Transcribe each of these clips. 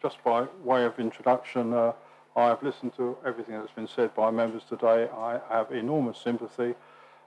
just by way of introduction, I have listened to everything that's been said by members today. I have enormous sympathy.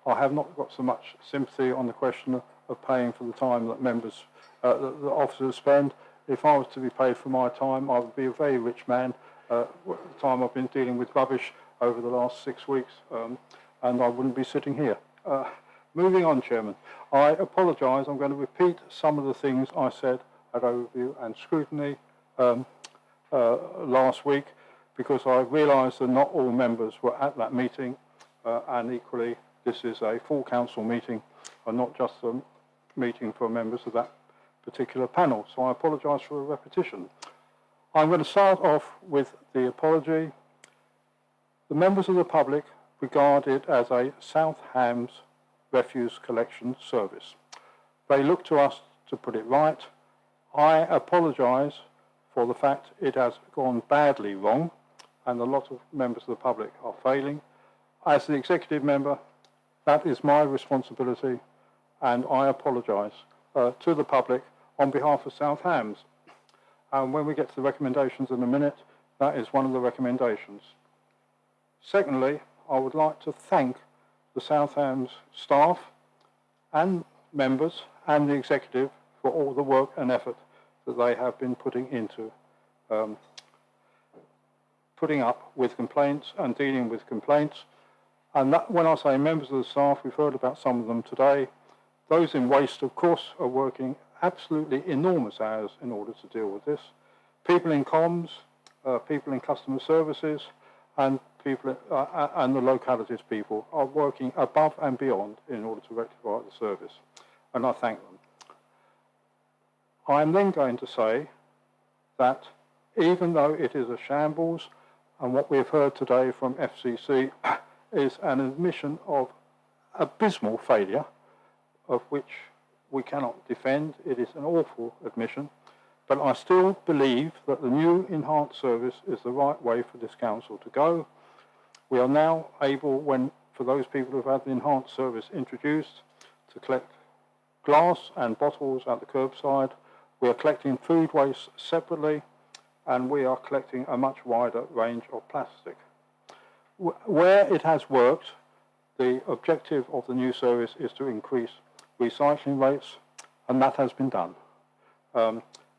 I have not got so much sympathy on the question of paying for the time that members, that officers spend. If I was to be paid for my time, I would be a very rich man. The time I've been dealing with rubbish over the last 6 weeks, and I wouldn't be sitting here. Moving on, Chairman. I apologise. I'm going to repeat some of the things I said at overview and scrutiny last week, because I realised that not all members were at that meeting, and equally this is a full council meeting and not just a meeting for members of that particular panel. So I apologise for the repetition. I'm going to start off with the apology. The members of the public regard it as a South Hams refuse collection service. They look to us to put it right. I apologise for the fact it has gone badly wrong, and a lot of members of the public are failing. As the executive member, that is my responsibility, and I apologise to the public on behalf of South Hams. And when we get to the recommendations in a minute, that is one of the recommendations. Secondly, I would like to thank the South Hams staff and members and the executive for all the work and effort that they have been putting into putting up with complaints and dealing with complaints. And that, when I say members of the staff, we've heard about some of them today. Those in waste, of course, are working absolutely enormous hours in order to deal with this. People in comms, people in customer services, and people and the localities people are working above and beyond in order to rectify the service, and I thank them. I am then going to say that even though it is a shambles, and what we've heard today from FCC is an admission of abysmal failure, of which we cannot defend. It is an awful admission, but I still believe that the new enhanced service is the right way for this council to go. We are now able, for those people who have had the enhanced service introduced, to collect glass and bottles at the curbside. We are collecting food waste separately, and we are collecting a much wider range of plastic. Where it has worked, the objective of the new service is to increase recycling rates, and that has been done.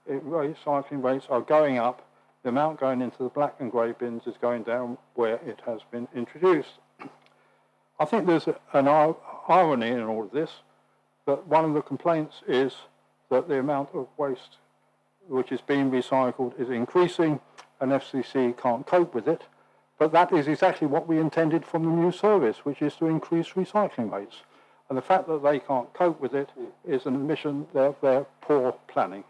Recycling rates are going up. The amount going into the black and grey bins is going down where it has been introduced. I think there's an irony in all of this, that one of the complaints is that the amount of waste which is being recycled is increasing, and FCC can't cope with it. But that is exactly what we intended from the new service, which is to increase recycling rates. And the fact that they can't cope with it is an admission of their poor planning.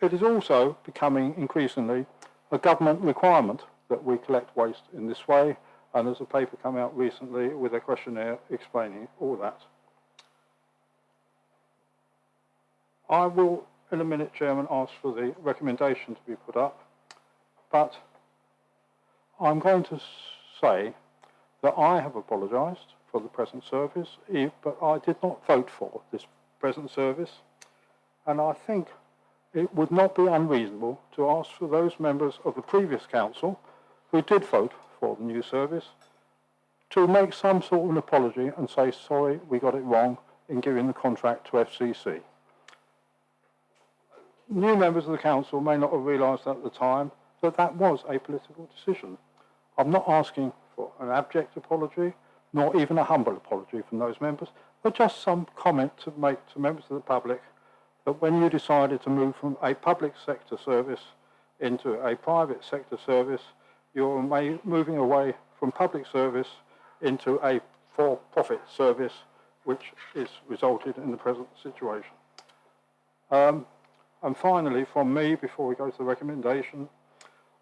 It is also becoming increasingly a government requirement that we collect waste in this way, and there's a paper come out recently with a questionnaire explaining all that. I will, in a minute, Chairman, ask for the recommendation to be put up, but I'm going to say that I have apologised for the present service, but I did not vote for this present service, and I think it would not be unreasonable to ask for those members of the previous council who did vote for the new service to make some sort of an apology and say, sorry, we got it wrong in giving the contract to FCC. New members of the council may not have realised at the time that that was a political decision. I'm not asking for an abject apology, nor even a humble apology from those members, but just some comment to make to members of the public that when you decided to move from a public sector service into a private sector service, you're moving away from public service into a for-profit service, which is resulted in the present situation. And finally, from me, before we go to the recommendation,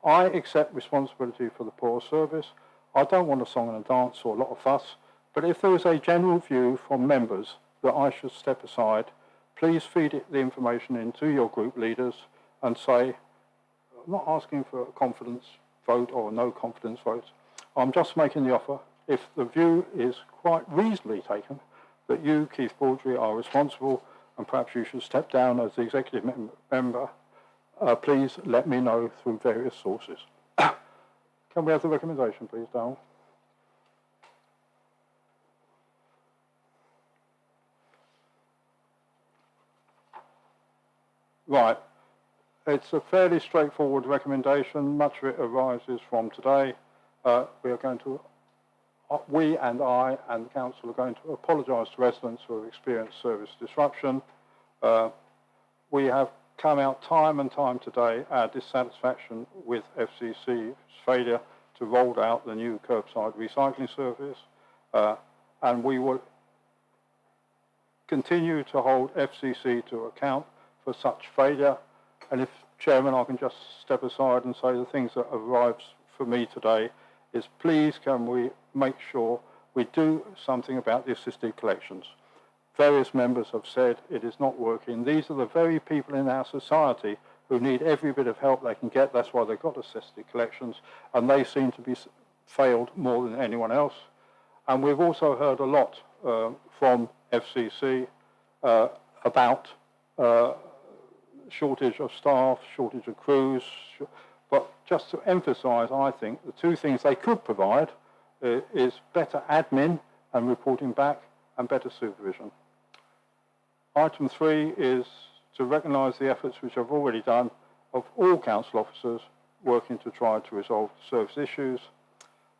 I accept responsibility for the poor service. I don't want a song and a dance or a lot of fuss, but if there is a general view from members that I should step aside, please feed the information into your group leaders and say, I'm not asking for a confidence vote or no confidence vote. I'm just making the offer. If the view is quite reasonably taken that you, Keith Baldry, are responsible and perhaps you should step down as the executive member, please let me know through various sources. Can we have the recommendation, please, Darrell? Right. It's a fairly straightforward recommendation. Much of it arises from today. We are going to, we and I and the council are going to apologise to residents who have experienced service disruption. We have come out time and time today our dissatisfaction with FCC's failure to roll out the new curbside recycling service, and we will continue to hold FCC to account for such failure. And if, Chairman, I can just step aside and say the things that arrives for me today is, please can we make sure we do something about the assisted collections. Various members have said it is not working. These are the very people in our society who need every bit of help they can get. That's why they've got assisted collections, and they seem to be failed more than anyone else. And we've also heard a lot from FCC about shortage of staff, shortage of crews, but just to emphasise, I think, the two things they could provide is better admin and reporting back and better supervision. Item 3 is to recognise the efforts which I've already done of all council officers working to try to resolve service issues,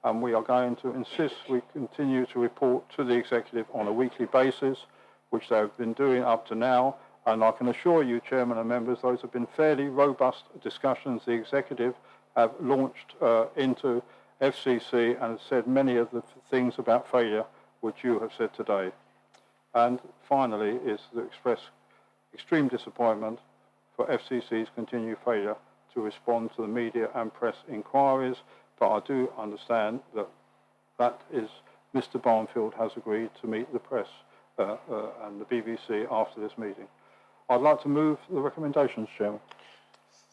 and we are going to insist we continue to report to the executive on a weekly basis, which they have been doing up to now. And I can assure you, Chairman and members, those have been fairly robust discussions the executive have launched into FCC and have said many of the things about failure which you have said today. And finally is to express extreme disappointment for FCC's continued failure to respond to the media and press inquiries, but I do understand that that is Mr. Barnfield has agreed to meet the press and the BBC after this meeting. I'd like to move the recommendations, Chairman.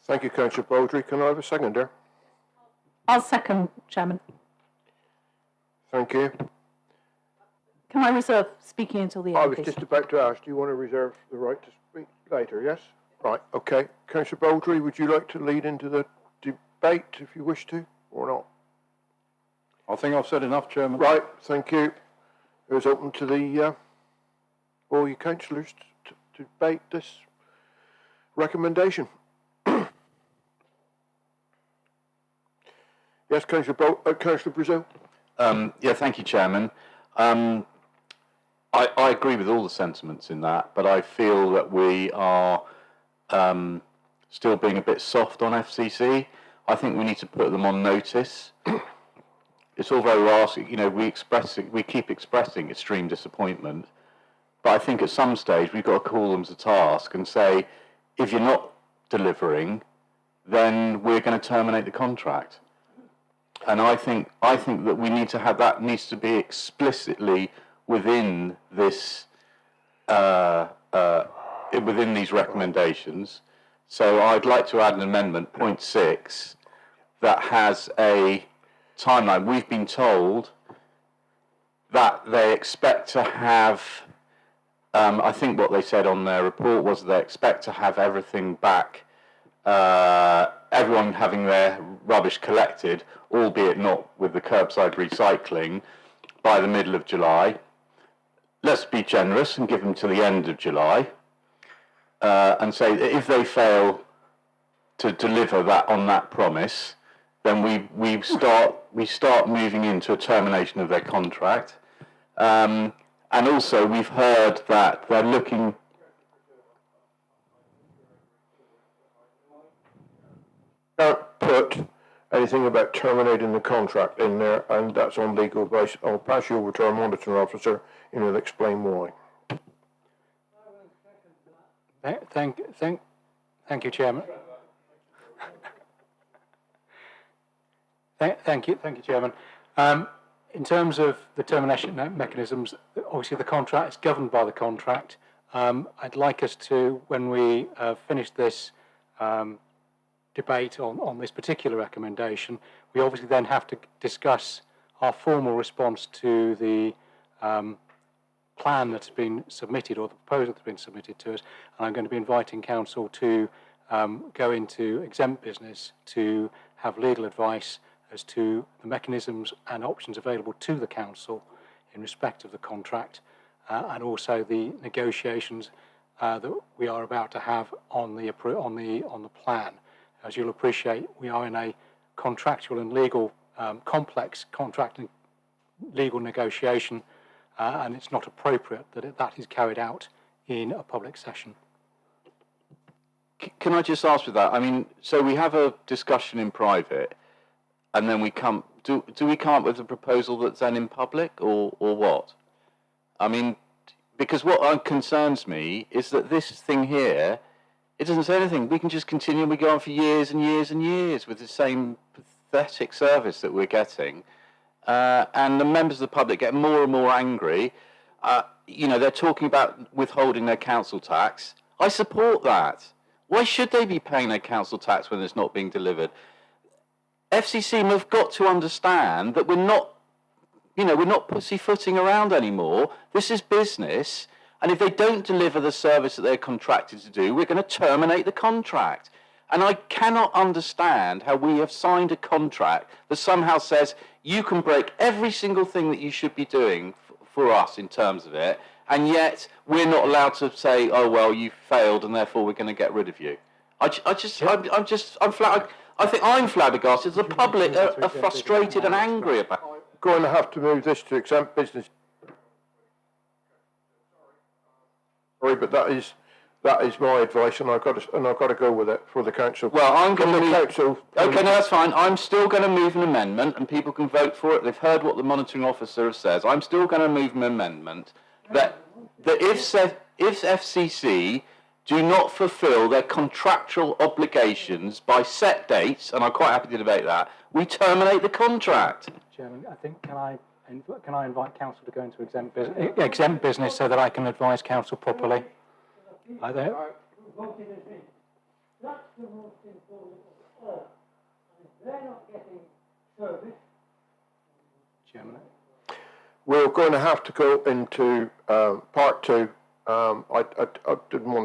Thank you, Councillor Baldry. Can I have a seconder? I'll second, Chairman. Thank you. Can I reserve speaking until the end, I was please? just about to ask, do you want to reserve the right to speak later, yes? Right, okay. Councillor Baldry, would you like to lead into the debate if you wish to, or not? I think I've said enough, Chairman. Right, thank you. It was open to the all you councillors to debate this recommendation. Yes, Councillor Brazil. Yeah, thank you, Chairman. I agree with all the sentiments in that, but I feel that we are still being a bit soft on FCC. I think we need to put them on notice. It's all very well, we keep expressing extreme disappointment, but I think at some stage we've got to call them to task and say, if you're not delivering, then we're going to terminate the contract. And I think that we need to have that needs to be explicitly within this within these recommendations. So I'd like to add an amendment, point 6, that has a timeline. We've been told that they expect to have. I think what they said on their report was they expect to have everything back. Everyone having their rubbish collected, albeit not with the curbside recycling, by the middle of July. Let's be generous and give them to the end of July, and say that if they fail to deliver that on that promise, then we start moving into a termination of their contract. And also we've heard that they're looking. Can't put anything about terminating the contract in there, and that's on legal advice. I'll pass you over to our monitoring officer, and he'll explain why. Thank you, Chairman. Thank you, Chairman. In terms of the termination mechanisms, obviously the contract is governed by the contract. I'd like us to, when we finish this debate on this particular recommendation, we obviously then have to discuss our formal response to the plan that's been submitted, or the proposal that's been submitted to us, and I'm going to be inviting council to go into exempt business to have legal advice as to the mechanisms and options available to the council in respect of the contract, and also the negotiations that we are about to have on the plan. As you'll appreciate, we are in a contractual and legal complex contract and legal negotiation, and it's not appropriate that that is carried out in a public session. Can I just ask with that? I mean, so we have a discussion in private, and then we come. Do we come up with a proposal that's then in public, or what? I mean, because what concerns me is that this thing here, it doesn't say anything. We can just continue. We go on for years and years and years with the same pathetic service that we're getting, and the members of the public get more and more angry. You know, they're talking about withholding their council tax. I support that. Why should they be paying their council tax when it's not being delivered? FCC have got to understand that we're not pussyfooting around anymore. This is business, and if they don't deliver the service that they're contracted to do, we're going to terminate the contract. And I cannot understand how we have signed a contract that somehow says you can break every single thing that you should be doing for us in terms of it, and yet we're not allowed to say, oh well, you failed, and therefore we're going to get rid of you. I'm flabbergasted. The public are frustrated and angry about it. Going to have to move this to exempt business. Sorry, but that is my advice, and I've got to go with it for the council. Well, I'm going to move. Council. Okay, no, that's fine. I'm still going to move an amendment, and people can vote for it. They've heard what the monitoring officer says. I'm still going to move an amendment that if FCC do not fulfil their contractual obligations by set dates, and I'm quite happy to debate that, we terminate the contract. Chairman, I think can I invite council to go into exempt business so that I can advise council properly? Are there? That's the most important of all. And if they're not getting service, Chairman. We're going to have to go into part two. I didn't want